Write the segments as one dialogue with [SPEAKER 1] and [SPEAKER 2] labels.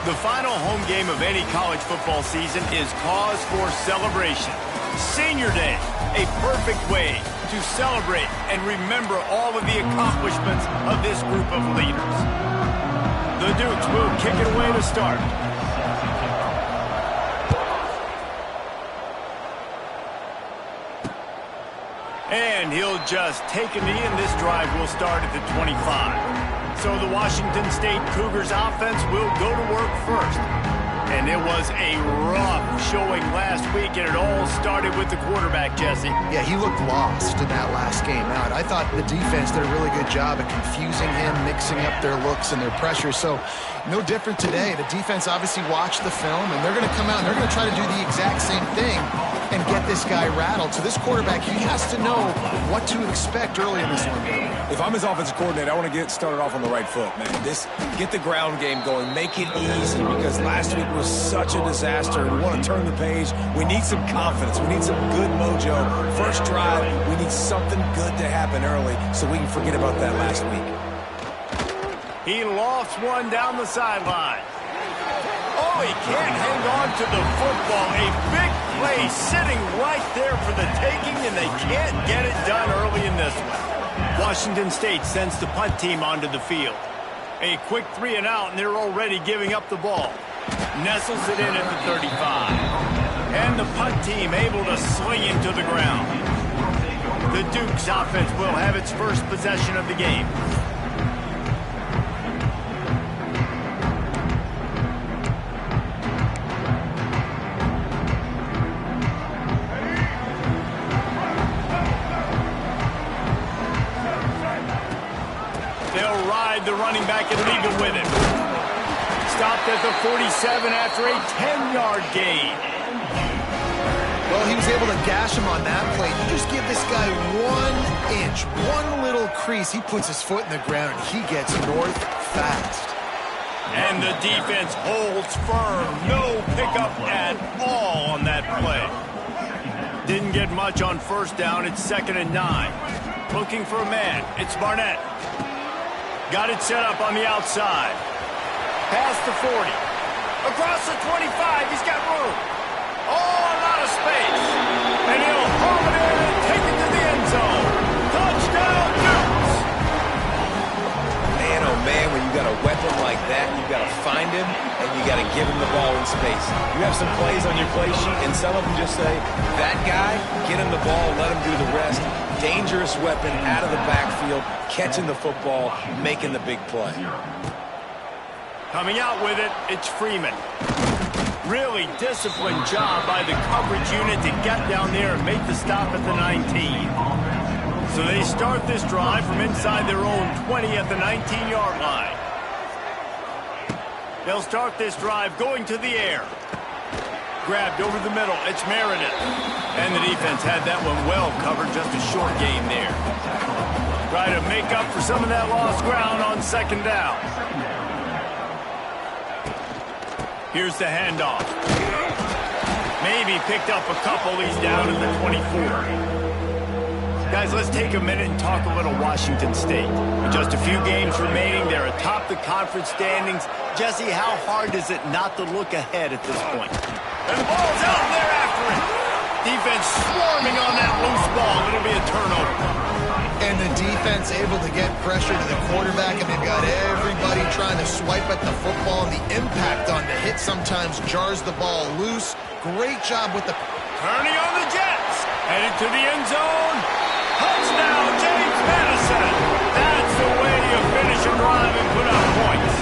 [SPEAKER 1] The final home game of any college football season is cause for celebration. Senior Day, a perfect way to celebrate and remember all of the accomplishments of this group of leaders. The Dukes will kick it away to start. And he'll just take a knee, and this drive will start at the 25. So the Washington State Cougars offense will go to work first. And it was a rough showing last week, and it all started with the quarterback, Jesse.
[SPEAKER 2] Yeah, he looked lost in that last game out. I thought the defense did a really good job of confusing him, mixing up their looks and their pressure. So no different today. The defense obviously watched the film, and they're going to come out and they're going to try to do the exact same thing and get this guy rattled. So this quarterback, he has to know what to expect early in this one.
[SPEAKER 3] If I'm his offensive coordinator, I want to get started off on the right foot, man. Get the ground game going, make it easy, because last week was such a disaster. We want to turn the page. We need some confidence. We need some good mojo. First drive, we need something good to happen early so we can forget about that last week.
[SPEAKER 1] He lofts one down the sideline. Oh, he can't hang on to the football. A big play sitting right there for the taking, and they can't get it done early in this one. Washington State sends the punt team onto the field. A quick 3 and out, and they're already giving up the ball. Nestles it in at the 35. And the punt team able to sling him to the ground. The Dukes offense will have its first possession of the game. They'll ride the running back and leave it with him. Stopped at the 47 after a 10-yard gain.
[SPEAKER 2] Well, he was able to gash him on that play. You just give this guy 1 inch, one little crease. He puts his foot in the ground, and he gets north fast.
[SPEAKER 1] And the defense holds firm. No pickup at all on that play. Didn't get much on first down. It's 2nd and 9. Looking for a man. It's Barnett. Got it set up on the outside. Past the 40. Across the 25. He's got room. Oh, a lot of space. And he'll haul it in and take it to the end zone. Touchdown, Dukes.
[SPEAKER 3] Man, oh man, when you got a weapon like that, you got to find him and you got to give him the ball in space. You have some plays on your play sheet, and some of them just say, that guy, get him the ball, let him do the rest. Dangerous weapon out of the backfield, catching the football, making the big play.
[SPEAKER 1] Coming out with it, it's Freeman. Really disciplined job by the coverage unit to get down there and make the stop at the 19. So they start this drive from inside their own 20 at the 19-yard line. They'll start this drive going to the air. Grabbed over the middle. It's Meredith. And the defense had that one well covered. Just a short gain there. Try to make up for some of that lost ground on 2nd down. Here's the handoff. Maybe picked up a couple. He's down at the 24. Guys, let's take a minute and talk a little Washington State. With just a few games remaining, they're atop the conference standings. Jesse, how hard is it not to look ahead at this point? And the ball's out there after it. Defense swarming on that loose ball. It'll be a turnover.
[SPEAKER 2] And the defense able to get pressure to the quarterback, and they've got everybody trying to swipe at the football, and the impact on the hit sometimes jars the ball loose. Great job with the...
[SPEAKER 1] Turning on the Jets. Headed to the end zone. Touchdown, James Madison. That's the way you finish a drive and put up points.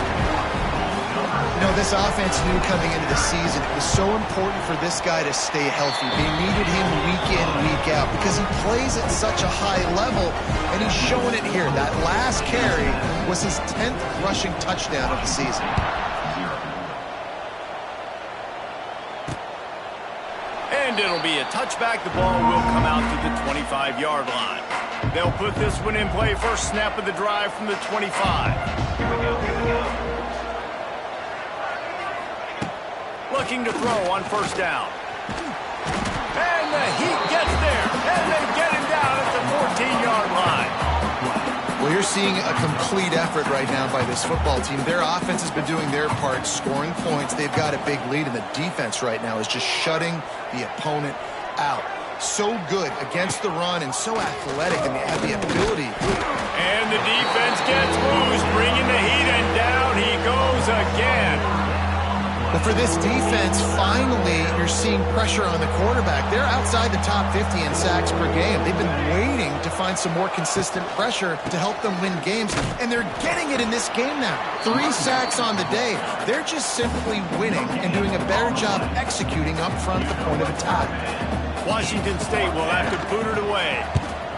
[SPEAKER 2] You know, this offense knew coming into the season it was so important for this guy to stay healthy. They needed him week in, week out, because he plays at such a high level, and he's showing it here. That last carry was his 10th rushing touchdown of the season.
[SPEAKER 1] And it'll be a touchback. The ball will come out to the 25-yard line. They'll put this one in play. First snap of the drive from the 25. Looking to throw on first down. And the heat gets there. And they get him down at the 14-yard line.
[SPEAKER 2] Well, you're seeing a complete effort right now by this football team. Their offense has been doing their part, scoring points. They've got a big lead, and the defense right now is just shutting the opponent out. So good against the run and so athletic, and they have the ability.
[SPEAKER 1] And the defense gets loose, bringing the heat, and down he goes again.
[SPEAKER 2] But for this defense, finally, you're seeing pressure on the quarterback. They're outside the top 50 in sacks per game. They've been waiting to find some more consistent pressure to help them win games, and they're getting it in this game now. 3 sacks on the day. They're just simply winning and doing a better job executing up front at the point of attack.
[SPEAKER 1] Washington State will have to boot it away.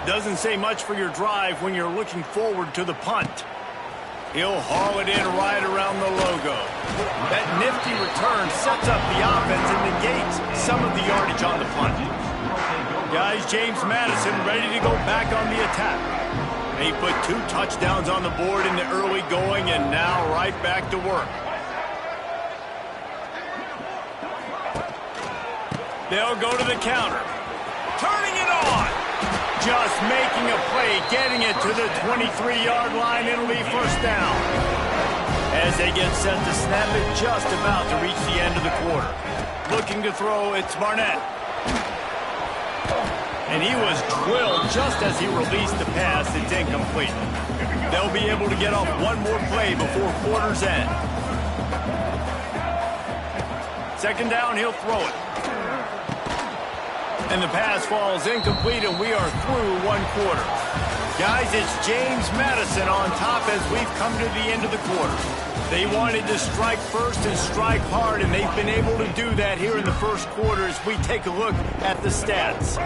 [SPEAKER 1] Doesn't say much for your drive when you're looking forward to the punt. He'll haul it in right around the logo. That nifty return sets up the offense and negates some of the yardage on the punt. Guys, James Madison ready to go back on the attack. They put 2 touchdowns on the board in the early going, and now right back to work. They'll go to the counter. Turning it on. Just making a play, getting it to the 23-yard line. It'll be first down. As they get set to snap it, just about to reach the end of the quarter. Looking to throw, it's Barnett. And he was drilled just as he released the pass. It's incomplete. They'll be able to get off one more play before quarter's end. Second down, he'll throw it. And the pass falls incomplete, and we are through 1 quarter. Guys, it's James Madison on top as we've come to the end of the quarter. They wanted to strike first and strike hard, and they've been able to do that here in the first quarter as we take a look at the stats.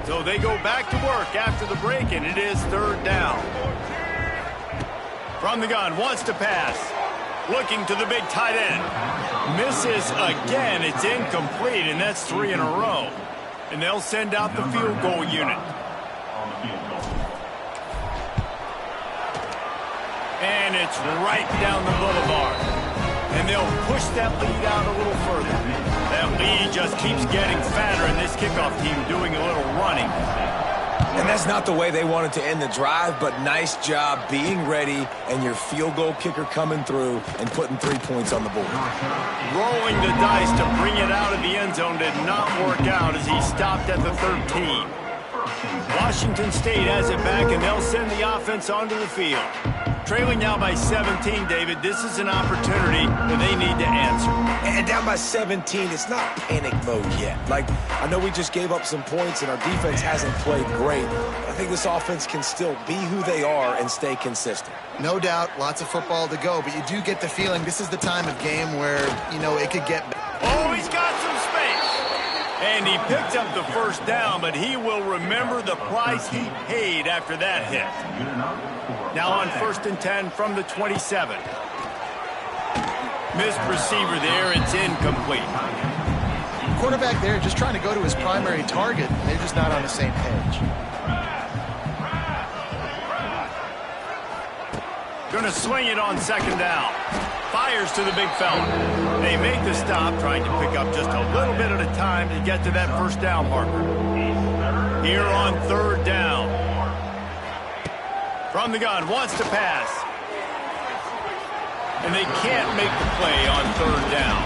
[SPEAKER 1] So they go back to work after the break, and it is 3rd down. From the gun, wants to pass. Looking to the big tight end. Misses again. It's incomplete, and that's 3 in a row. And they'll send out the field goal unit. And it's right down the boulevard. And they'll push that lead out a little further. That lead just keeps getting fatter, and this kickoff team doing a little running.
[SPEAKER 3] And that's not the way they wanted to end the drive, but nice job being ready and your field goal kicker coming through and putting 3 points on the board.
[SPEAKER 1] Rolling the dice to bring it out of the end zone did not work out as he stopped at the 13. Washington State has it back, and they'll send the offense onto the field. Trailing now by 17, David. This is an opportunity that they need to answer.
[SPEAKER 3] And down by 17, it's not panic mode yet. Like, I know we just gave up some points and our defense hasn't played great. I think this offense can still be who they are and stay consistent.
[SPEAKER 2] No doubt, lots of football to go, but you do get the feeling this is the time of game where, you know, it could get...
[SPEAKER 1] Oh, he's got some space. And he picked up the first down, but he will remember the price he paid after that hit. Now on 1st and 10 from the 27. Missed receiver there. It's incomplete.
[SPEAKER 2] Quarterback there just trying to go to his primary target, and they're just not on the same page.
[SPEAKER 1] Going to swing it on 2nd down. Fires to the big fella. They make the stop, trying to pick up just a little bit at a time to get to that first down marker. Here on 3rd down. From the gun, wants to pass. And they can't make the play on 3rd down.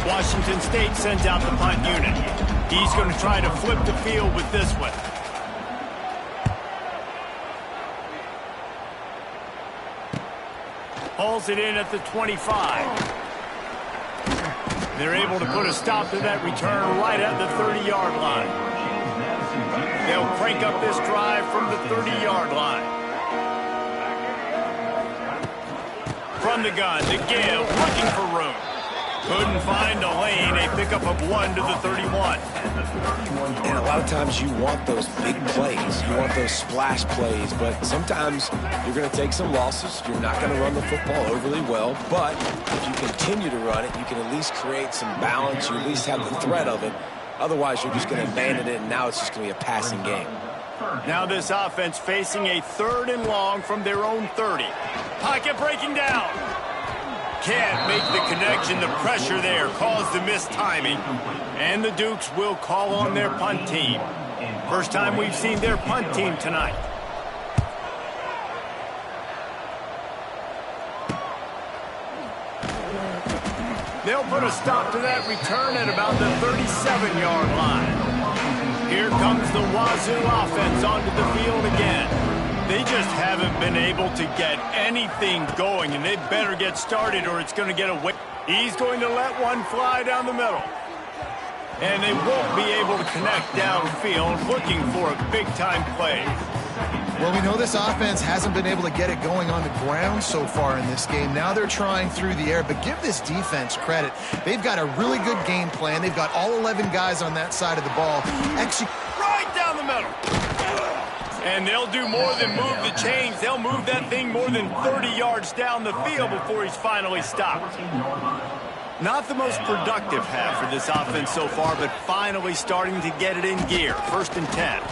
[SPEAKER 1] Washington State sends out the punt unit. He's going to try to flip the field with this one. Hauls it in at the 25. They're able to put a stop to that return right at the 30-yard line. They'll crank up this drive from the 30-yard line. From the gun, to give, looking for room. Couldn't find a lane. A pickup of 1 to the 31.
[SPEAKER 3] And a lot of times you want those big plays. You want those splash plays. But sometimes you're going to take some losses. You're not going to run the football overly well. But if you continue to run it, you can at least create some balance. You at least have the threat of it. Otherwise, you're just going to abandon it, and now it's just going to be a passing game.
[SPEAKER 1] Now this offense facing a 3rd and long from their own 30. Pocket breaking down. Can't make the connection. The pressure there caused the missed timing. And the Dukes will call on their punt team. First time we've seen their punt team tonight. They'll put a stop to that return at about the 37-yard line. Here comes the Wazoo offense onto the field again. They just haven't been able to get anything going, and they better get started or it's going to get away. He's going to let one fly down the middle. And they won't be able to connect downfield, looking for a big-time play.
[SPEAKER 2] Well, we know this offense hasn't been able to get it going on the ground so far in this game. Now they're trying through the air, but give this defense credit. They've got a really good game plan. They've got all 11 guys on that side of the ball.
[SPEAKER 1] Right down the middle. And they'll do more than move the chains. They'll move that thing more than 30 yards down the field before he's finally stopped. Not the most productive half for this offense so far, but finally starting to get it in gear. 1st and 10.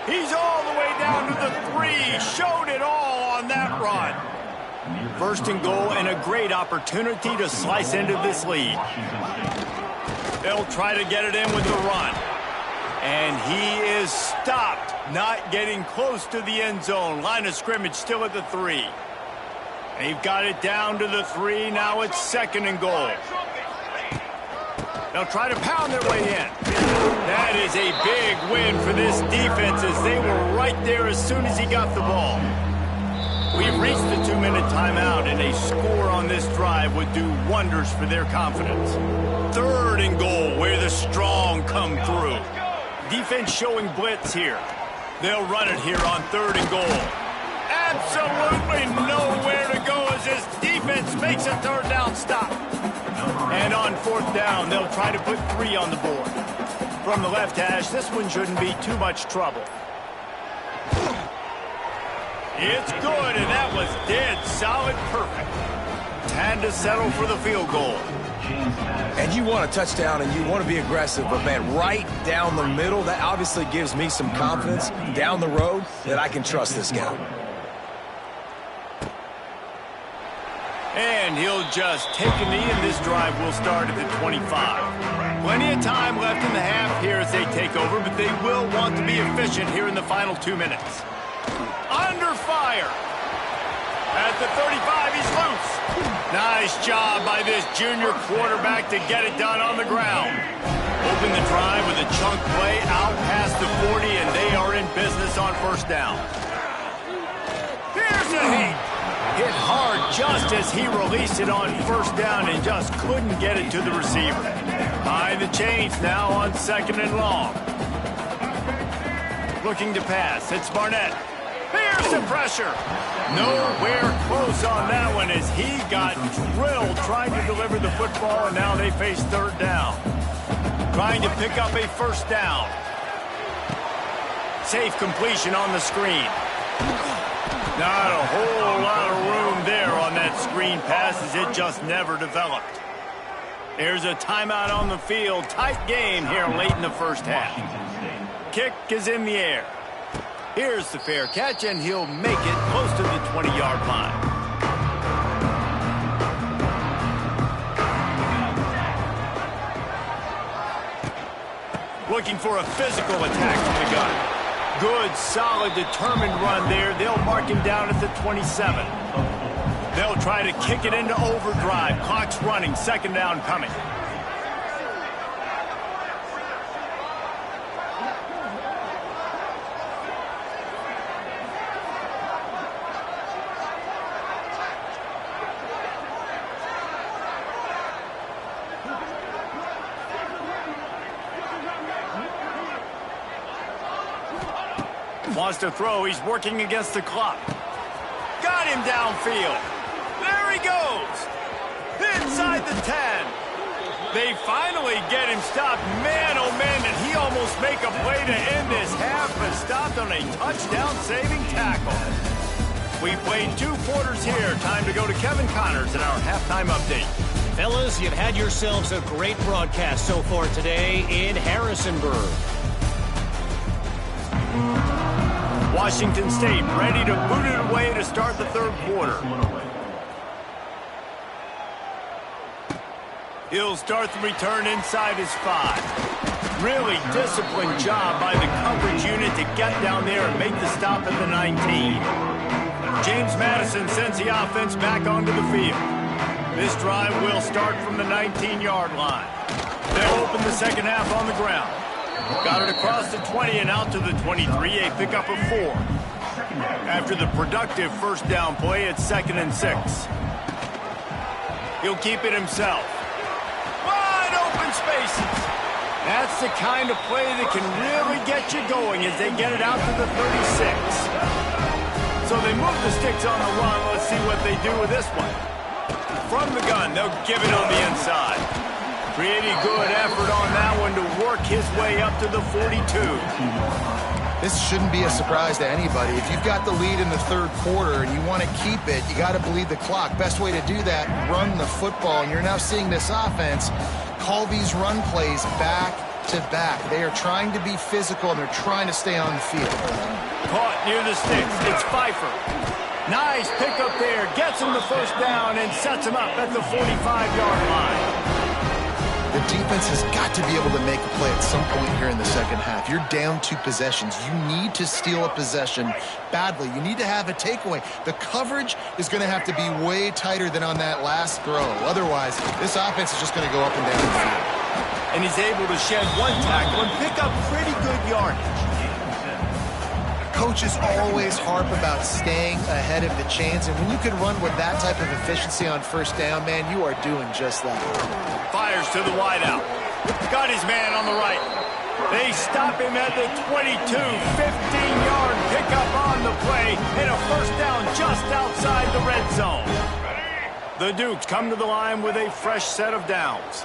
[SPEAKER 1] He's all the way down to the 3. Showed it all on that run. 1st and goal and a great opportunity to slice into this lead. They'll try to get it in with the run. And he is stopped, not getting close to the end zone. Line of scrimmage still at the 3. They've got it down to the 3. Now it's 2nd and goal. They'll try to pound their way in. That is a big win for this defense as they were right there as soon as he got the ball. We've reached the 2-minute timeout, and a score on this drive would do wonders for their confidence. 3rd and goal, where the strong come through. Defense showing blitz here. They'll run it here on 3rd and goal. Absolutely nowhere to go as this defense makes a 3rd down stop. And on 4th down, they'll try to put 3 on the board. From the left hash, this one shouldn't be too much trouble. It's good, and that was dead solid perfect. Had to settle for the field goal.
[SPEAKER 3] And you want a touchdown and you want to be aggressive, but man, right down the middle, that obviously gives me some confidence down the road that I can trust this guy.
[SPEAKER 1] And he'll just take a knee, and this drive will start at the 25. Plenty of time left in the half here as they take over, but they will want to be efficient here in the final 2 minutes. Under fire. At the 35, he's loose. Nice job by this junior quarterback to get it done on the ground. Open the drive with a chunk play out past the 40, and they are in business on 1st down. Here's a heat. Hit hard just as he released it on 1st down and just couldn't get it to the receiver. Behind the chains now on 2nd and long. Looking to pass. It's Barnett. Here's the pressure. Nowhere close on that one as he got drilled trying to deliver the football, and now they face 3rd down. Trying to pick up a 1st down. Safe completion on the screen. Not a whole lot of room there on that screen pass as it just never developed. There's a timeout on the field. Tight game here late in the 1st half. Kick is in the air. Here's the fair catch, and he'll make it close to the 20-yard line. Looking for a physical attack from the gun. Good, solid, determined run there. They'll mark him down at the 27. They'll try to kick it into overdrive. Clock's running. 2nd down coming. Wants to throw. He's working against the clock. Got him downfield. There he goes. Inside the 10. They finally get him stopped. Man, oh man, did he almost make a play to end this half, but stopped on a touchdown-saving tackle. We played 2 quarters here. Time to go to Kevin Connors in our halftime update.
[SPEAKER 4] Fellas, you've had yourselves a great broadcast so far today in Harrisonburg.
[SPEAKER 1] Washington State ready to boot it away to start the 3rd quarter. He'll start the return inside his 5. Really disciplined job by the coverage unit to get down there and make the stop at the 19. James Madison sends the offense back onto the field. This drive will start from the 19-yard line. They'll open the second half on the ground. Got it across the 20 and out to the 23, a pickup of 4. After the productive first down play, it's 2nd and 6. He'll keep it himself. Wide open spaces. That's the kind of play that can really get you going as they get it out to the 36. So they move the sticks on the run. Let's see what they do with this one. From the gun, they'll give it on the inside. Pretty good effort on that one to work his way up to the 42.
[SPEAKER 2] This shouldn't be a surprise to anybody. If you've got the lead in the third quarter and you want to keep it, you got to bleed the clock. Best way to do that, run the football. And you're now seeing this offense call these run plays back to back. They are trying to be physical, and they're trying to stay on the field.
[SPEAKER 1] Caught near the sticks. It's Pfeiffer. Nice pickup there. Gets him the first down and sets him up at the 45-yard line.
[SPEAKER 2] The defense has got to be able to make a play at some point here in the second half. You're down 2 possessions. You need to steal a possession badly. You need to have a takeaway. The coverage is going to have to be way tighter than on that last throw. Otherwise, this offense is just going to go up and down the field.
[SPEAKER 1] And he's able to shed 1 tackle and pick up pretty good yardage.
[SPEAKER 2] Coaches always harp about staying ahead of the chains, and when you can run with that type of efficiency on first down, man, you are doing just that.
[SPEAKER 1] Fires to the wideout. Got his man on the right. They stop him at the 22. 15-yard pickup on the play, and a first down just outside the red zone. The Dukes come to the line with a fresh set of downs.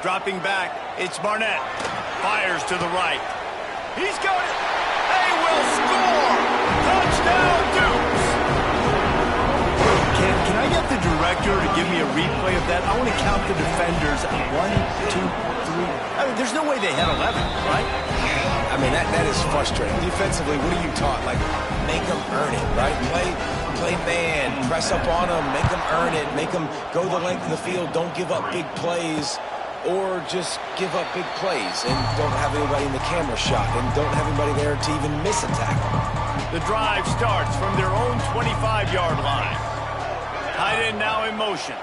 [SPEAKER 1] Dropping back, it's Barnett. Fires to the right. He's got it. They will score. Touchdown, Dukes. Can I get the director to give me a replay of that? I want to count the defenders. 1, 2, 3. I mean, there's no way they had 11, right?
[SPEAKER 3] I mean, that is frustrating. Defensively, what are you taught? Like, make them earn it, right? Play man. Press up on them. Make them earn it. Make them go the length of the field. Don't give up big plays. Or just give up big plays and don't have anybody in the camera shot and don't have anybody there to even miss a tackle.
[SPEAKER 1] The drive starts from their own 25-yard line. Tight end now in motion.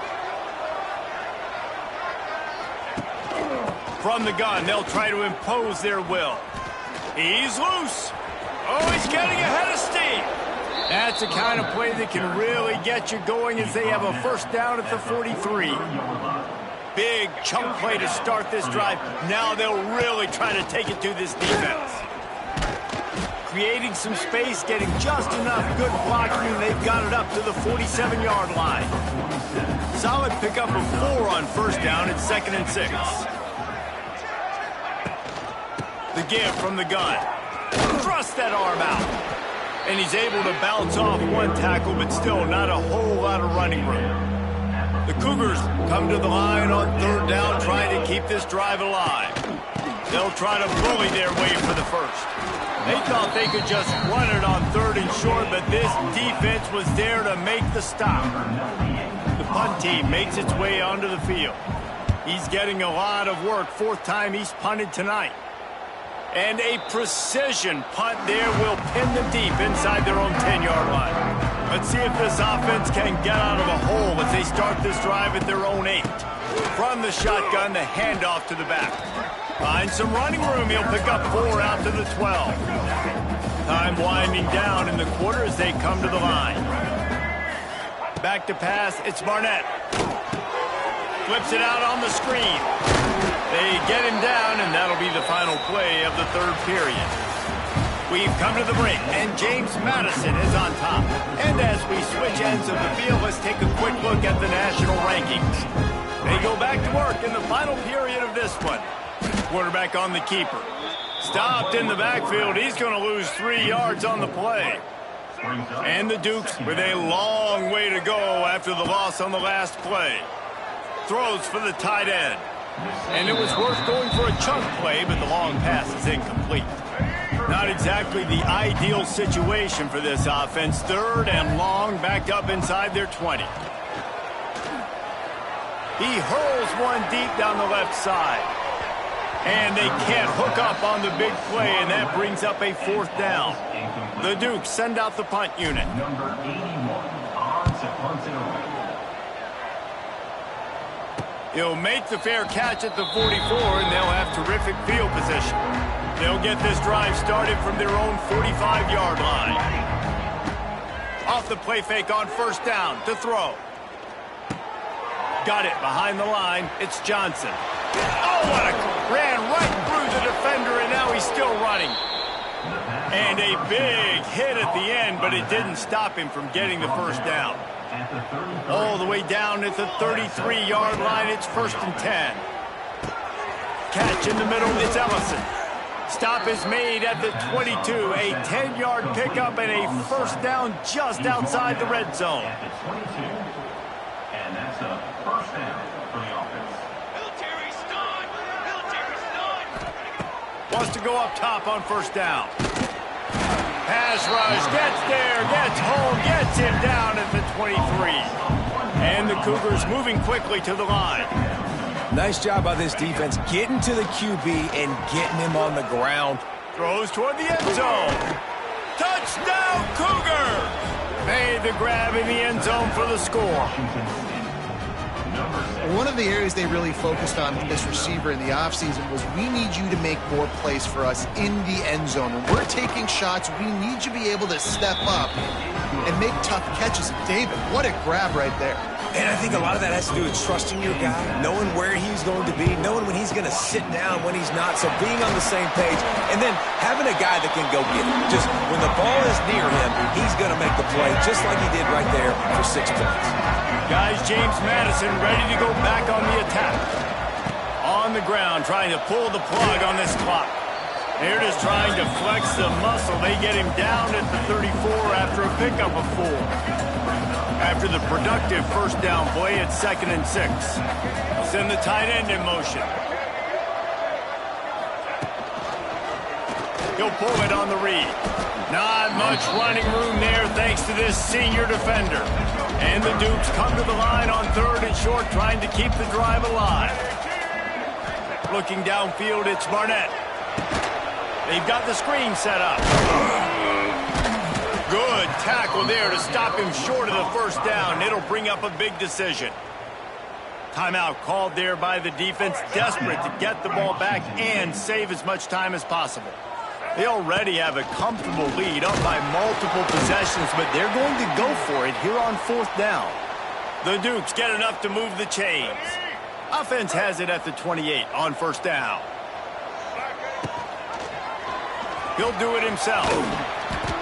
[SPEAKER 1] From the gun, they'll try to impose their will. He's loose. Oh, he's getting ahead of steam. That's the kind of play that can really get you going as they have a first down at the 43. Big chunk play to start this drive. Now they'll really try to take it to this defense. Creating some space, getting just enough good blocking, and they've got it up to the 47-yard line. Solid pickup of 4 on first down. It's 2nd and 6. The give from the gun. Thrust that arm out. And he's able to bounce off 1 tackle, but still not a whole lot of running room. The Cougars come to the line on 3rd down, trying to keep this drive alive. They'll try to bully their way for the first. They thought they could just run it on 3rd and short, but this defense was there to make the stop. The punt team makes its way onto the field. He's getting a lot of work. 4th time he's punted tonight. And a precision punt there will pin them deep inside their own 10-yard line. Let's see if this offense can get out of a hole as they start this drive at their own 8. From the shotgun, the handoff to the back. Finds some running room. He'll pick up 4 out to the 12. Time winding down in the quarter as they come to the line. Back to pass. It's Barnett. Flips it out on the screen. They get him down, and that'll be the final play of the 3rd period. We've come to the break, and James Madison is on top. And as we switch ends of the field, let's take a quick look at the national rankings. They go back to work in the final period of this one. Quarterback on the keeper. Stopped in the backfield. He's going to lose 3 yards on the play. And the Dukes with a long way to go after the loss on the last play. Throws for the tight end. And it was worth going for a chunk play, but the long pass is incomplete. Not exactly the ideal situation for this offense. 3rd and long, backed up inside their 20. He hurls one deep down the left side. And they can't hook up on the big play, and that brings up a 4th down. The Dukes send out the punt unit. He'll make the fair catch at the 44, and they'll have terrific field position. They'll get this drive started from their own 45-yard line. Off the play fake on first down to throw. Got it behind the line. It's Johnson. Oh, what a... Ran right through the defender, and now he's still running. And a big hit at the end, but it didn't stop him from getting the first down. All the way down at the 33-yard line, it's 1st and 10. Catch in the middle, it's Ellison. Stop is made at the 22, a 10-yard pickup and a first down just outside the red zone.
[SPEAKER 5] And that's a first down for the offense.
[SPEAKER 1] Wants to go up top on first down. Pass rush, gets there, gets home, gets him down at the 23. And the Cougars moving quickly to the line.
[SPEAKER 3] Nice job by this defense getting to the QB and getting him on the ground.
[SPEAKER 1] Throws toward the end zone. Touchdown, Cougar! Made the grab in the end zone for the score.
[SPEAKER 2] One of the areas they really focused on with this receiver in the offseason was we need you to make more plays for us in the end zone. When we're taking shots, we need you to be able to step up and make tough catches. David, what a grab right there.
[SPEAKER 3] And I think a lot of that has to do with trusting your guy, knowing where he's going to be, knowing when he's going to sit down, when he's not. So being on the same page, and then having a guy that can go get it. Just when the ball is near him, he's going to make the play, just like he did right there for 6 points.
[SPEAKER 1] Guys, James Madison ready to go back on the attack. On the ground, trying to pull the plug on this clock. They're just trying to flex the muscle. They get him down at the 34 after a pickup of 4. After the productive first down play, it's 2nd and 6. Send the tight end in motion. He'll pull it on the read. Not much running room there thanks to this senior defender. And the Dukes come to the line on 3rd and short, trying to keep the drive alive. Looking downfield, it's Barnett. They've got the screen set up. Good tackle there to stop him short of the first down. It'll bring up a big decision. Timeout called there by the defense, desperate to get the ball back and save as much time as possible. They already have a comfortable lead up by multiple possessions, but they're going to go for it here on 4th down. The Dukes get enough to move the chains. Offense has it at the 28 on first down. He'll do it himself.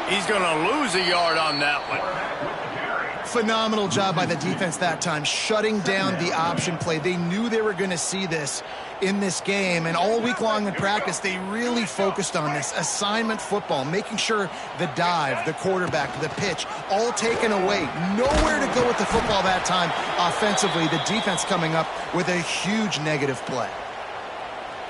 [SPEAKER 1] He's going to lose a yard on that one.
[SPEAKER 2] Phenomenal job by the defense that time, shutting down the option play. They knew they were going to see this in this game, and all week long in practice, they really focused on this assignment football, making sure the dive, the quarterback, the pitch, all taken away. Nowhere to go with the football that time offensively. The defense coming up with a huge negative play.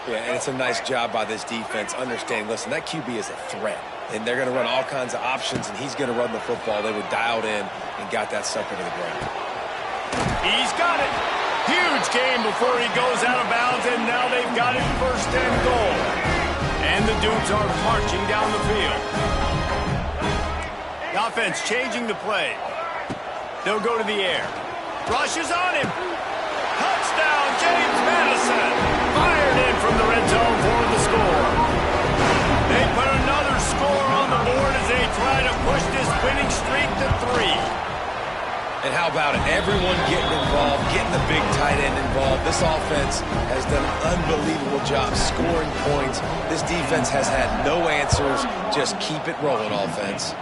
[SPEAKER 3] Yeah, and it's a nice job by this defense understanding, listen, that QB is a threat. And they're going to run all kinds of options, and he's going to run the football. They were dialed in and got that sucker to the ground.
[SPEAKER 1] He's got it. Huge game before he goes out of bounds, and now they've got it 1st and goal. And the Dukes are marching down the field. The offense changing the play. They'll go to the air. Rush is on him. Touchdown, James Madison. Fired in from the red zone for the score. They put another score on the board as they try to push this winning streak to 3.
[SPEAKER 3] And how about it? Everyone getting involved, getting the big tight end involved. This offense has done an unbelievable job scoring points. This defense has had no answers. Just keep it rolling, offense.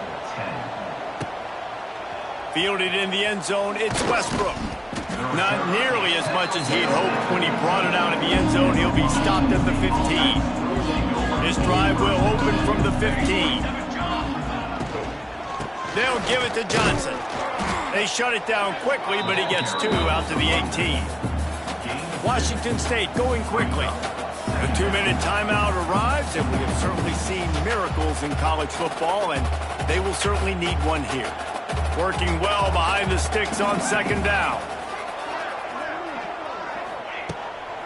[SPEAKER 3] Fielded in the end zone, it's Westbrook. Not nearly as much as he'd hoped when he brought it out of the end zone. He'll be stopped at the 15. This drive will open from the 15. They'll give it to Johnson. They shut it down quickly, but he gets 2 out to the 18. Washington State going quickly. A 2-minute timeout arrives, and we have certainly seen miracles in college football, and they will certainly need one here. Working well behind the sticks on 2nd down.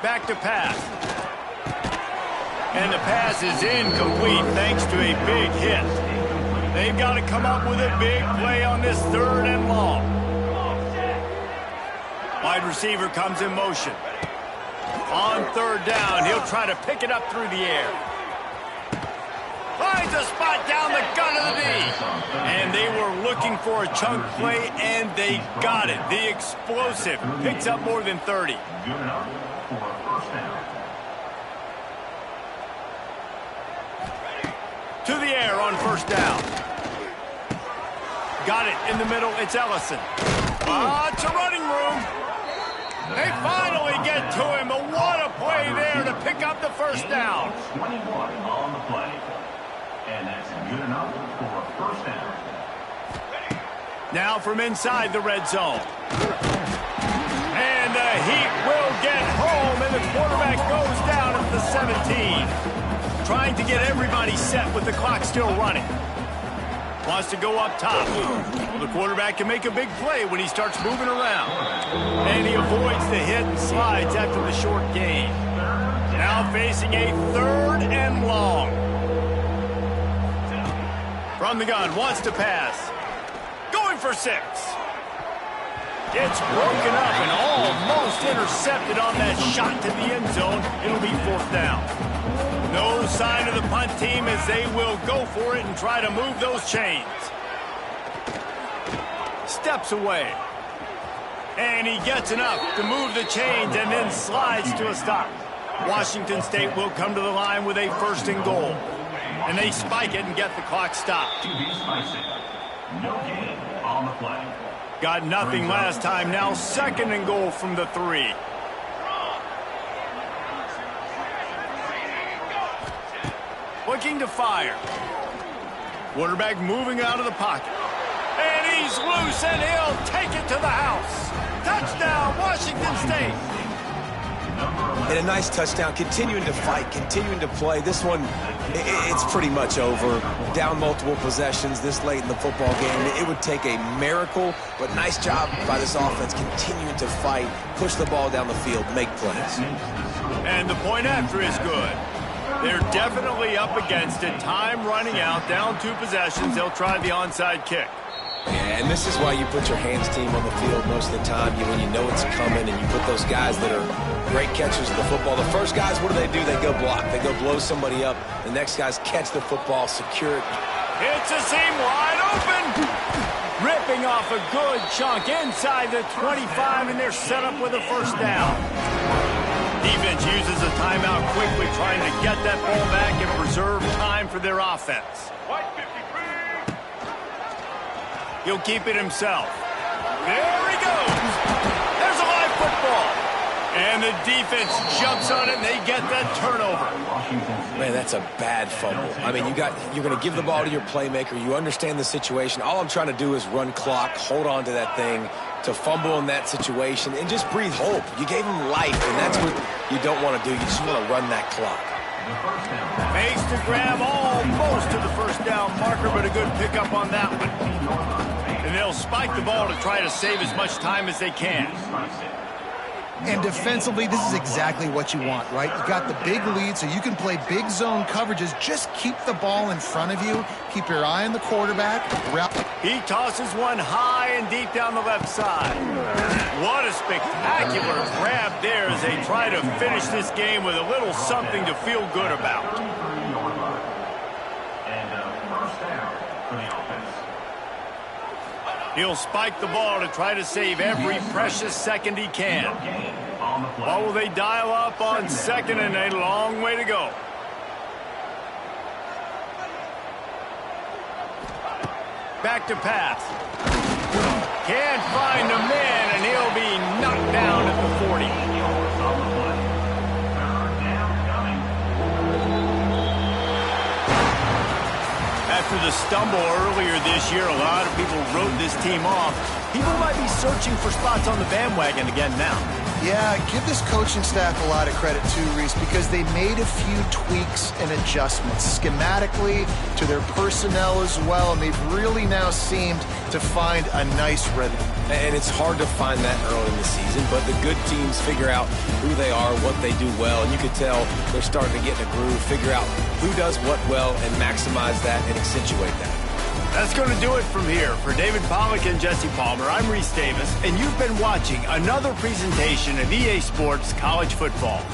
[SPEAKER 3] Back to pass. And the pass is incomplete thanks to a big hit. They've got to come up with a big play on this 3rd and long.
[SPEAKER 1] wide receiver comes in motion. On third down, he'll try to pick it up through the air. Finds a spot down the gut of the knee. And they were looking for a chunk play, and they got it. The explosive picks up more than 30.
[SPEAKER 5] Good enough for a first down.
[SPEAKER 1] To the air on first down. Got it in the middle. It's Ellison. It's a running room. They finally get to him. But what a play there to pick up the first down.
[SPEAKER 5] 21 on the play. And that's good enough for a first down.
[SPEAKER 1] Now from inside the red zone. And the Heat will get home, and the quarterback goes down at the 17. Trying to get everybody set with the clock still running. Wants to go up top. Well, the quarterback can make a big play when he starts moving around. And he avoids the hit and slides after the short gain. Now facing a third and long. From the gun, wants to pass. Going for 6. It's broken up and almost intercepted on that shot to the end zone. It'll be fourth down. No sign of the punt team as they will go for it and try to move those chains. Steps away. And he gets enough to move the chains and then slides to a stop. Washington State will come to the line with a first and goal. And they spike it and get the clock stopped.
[SPEAKER 5] No gain on the play.
[SPEAKER 1] Got nothing last time. Now second and goal from the 3. Looking to fire. Quarterback moving out of the pocket. And he's loose, and he'll take it to the house. Touchdown, Washington State.
[SPEAKER 3] And a nice touchdown, continuing to fight, continuing to play. This one, it's pretty much over. Down multiple possessions this late in the football game. It would take a miracle, but nice job by this offense continuing to fight, push the ball down the field, make plays.
[SPEAKER 1] And the point after is good. They're definitely up against it. Time running out, down 2 possessions. They'll try the onside kick.
[SPEAKER 3] Yeah, and this is why you put your hands team on the field most of the time. When you know it's coming, and you put those guys that are great catchers of the football. The first guys, what do? They go block. They go blow somebody up. The next guys catch the football, secure it.
[SPEAKER 1] It's a seam wide open. Ripping off a good chunk inside the 25, and they're set up with a first down. Defense uses a timeout quickly, trying to get that ball back and preserve time for their offense. He'll keep it himself. There he goes. There's a live football. And the defense jumps on it, and they get that turnover.
[SPEAKER 3] Man, that's a bad fumble. I mean, you're going to give the ball to your playmaker. You understand the situation. All I'm trying to do is run clock, hold on to that thing, to fumble in that situation, and just breathe hope. You gave him life, and that's what you don't want to do. You just want to run that clock.
[SPEAKER 1] Makes the grab almost to the first down marker, but a good pickup on that one. And they'll spike the ball to try to save as much time as they can.
[SPEAKER 2] And defensively, this is exactly what you want, right? You got the big lead, so you can play big zone coverages. Just keep the ball in front of you. Keep your eye on the quarterback.
[SPEAKER 1] He tosses one high and deep down the left side. What a spectacular grab there as they try to finish this game with a little something to feel good about.
[SPEAKER 5] And first down for the offense.
[SPEAKER 1] He'll spike the ball to try to save every precious second he can. What will they dial up on second, and a long way to go? Back to pass. Can't find a man, and he'll be knocked down at the 40. After the stumble earlier this year, a lot of people wrote this team off. People might be searching for spots on the bandwagon again now.
[SPEAKER 2] Yeah, give this coaching staff a lot of credit too, Reese, because they made a few tweaks and adjustments schematically to their personnel as well, and they've really now seemed to find a nice rhythm.
[SPEAKER 3] And it's hard to find that early in the season, but the good teams figure out who they are, what they do well, and you can tell they're starting to get in a groove, figure out who does what well, and maximize that and accentuate that.
[SPEAKER 1] That's going to do it from here. For David Pollack and Jesse Palmer, I'm Reese Davis, and you've been watching another presentation of EA Sports College Football.